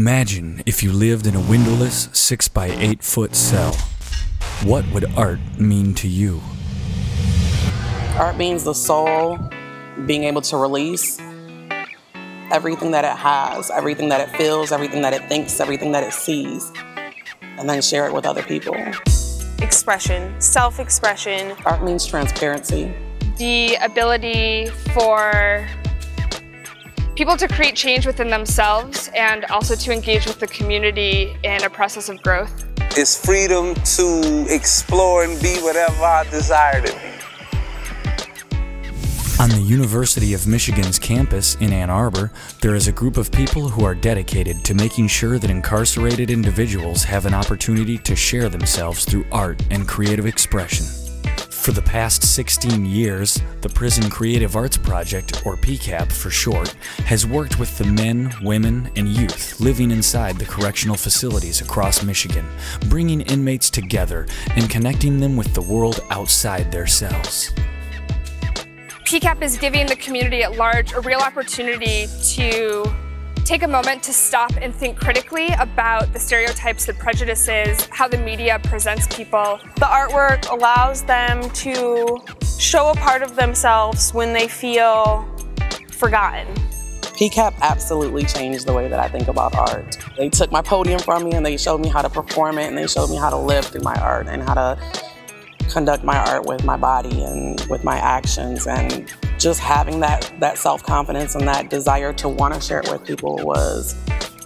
Imagine if you lived in a windowless 6x8 foot cell. What would art mean to you? Art means the soul being able to release everything that it has, everything that it feels, everything that it thinks, everything that it sees, and then share it with other people. Expression, self-expression. Art means transparency. The ability for people to create change within themselves and also to engage with the community in a process of growth. It's freedom to explore and be whatever I desire to be. On the University of Michigan's campus in Ann Arbor, there is a group of people who are dedicated to making sure that incarcerated individuals have an opportunity to share themselves through art and creative expression. For the past 16 years, the Prison Creative Arts Project, or PCAP for short, has worked with the men, women, and youth living inside the correctional facilities across Michigan, bringing inmates together and connecting them with the world outside their cells. PCAP is giving the community at large a real opportunity to take a moment to stop and think critically about the stereotypes, the prejudices, how the media presents people. The artwork allows them to show a part of themselves when they feel forgotten. PCAP absolutely changed the way that I think about art. They took my podium from me and they showed me how to perform it, and they showed me how to live through my art and how to conduct my art with my body and with my actions. And just having that self-confidence and that desire to want to share it with people was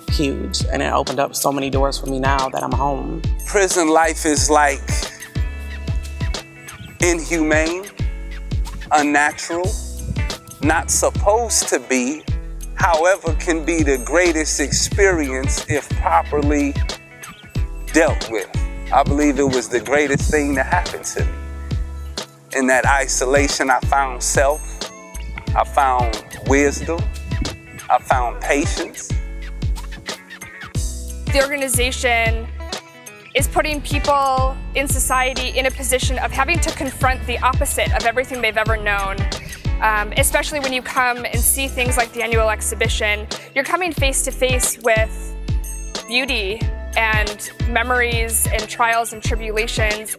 huge. And it opened up so many doors for me now that I'm home. Prison life is like inhumane, unnatural, not supposed to be, however can be the greatest experience if properly dealt with. I believe it was the greatest thing that happened to me. In that isolation, I found self, I found wisdom, I found patience. The organization is putting people in society in a position of having to confront the opposite of everything they've ever known. Especially when you come and see things like the annual exhibition, you're coming face to face with beauty and memories and trials and tribulations.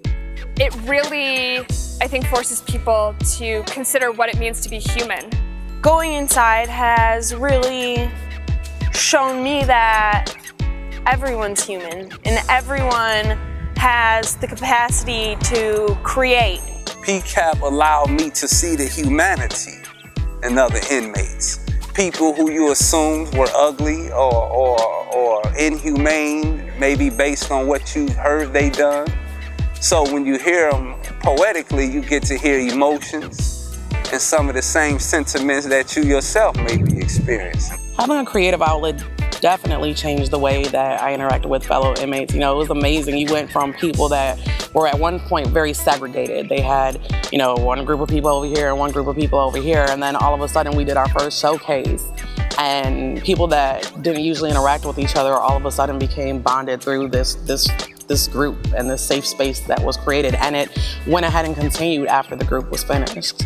It really, I think, forces people to consider what it means to be human. Going inside has really shown me that everyone's human and everyone has the capacity to create. PCAP allowed me to see the humanity in other inmates. People who you assumed were ugly or inhumane, maybe based on what you heard they done. So when you hear them poetically, you get to hear emotions and some of the same sentiments that you yourself may be experiencing. Having a creative outlet definitely changed the way that I interacted with fellow inmates. You know, it was amazing. You went from people that were at one point very segregated. They had, you know, one group of people over here and one group of people over here, and then all of a sudden we did our first showcase. And people that didn't usually interact with each other all of a sudden became bonded through this group and this safe space that was created. And it went ahead and continued after the group was finished.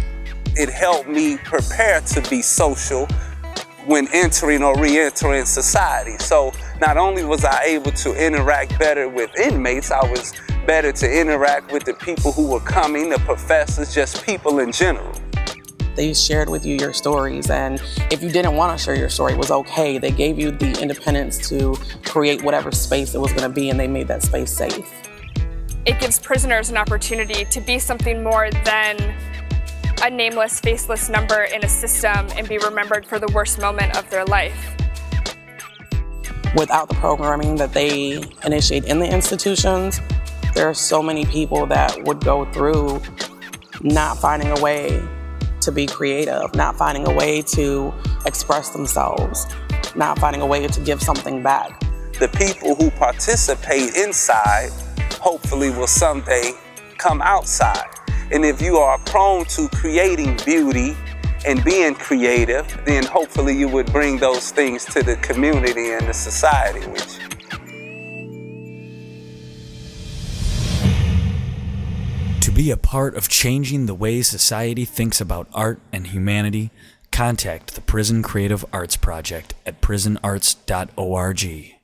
It helped me prepare to be social when entering or re-entering society. So not only was I able to interact better with inmates, I was better to interact with the people who were coming, the professors, just people in general. They shared with you your stories, and if you didn't want to share your story, it was okay. They gave you the independence to create whatever space it was going to be, and they made that space safe. It gives prisoners an opportunity to be something more than a nameless, faceless number in a system and be remembered for the worst moment of their life. Without the programming that they initiate in the institutions, there are so many people that would go through not finding a way to be creative, not finding a way to express themselves, not finding a way to give something back. The people who participate inside hopefully will someday come outside. And if you are prone to creating beauty and being creative, then hopefully you would bring those things to the community and the society with you. To be a part of changing the way society thinks about art and humanity, contact the Prison Creative Arts Project at prisonarts.org.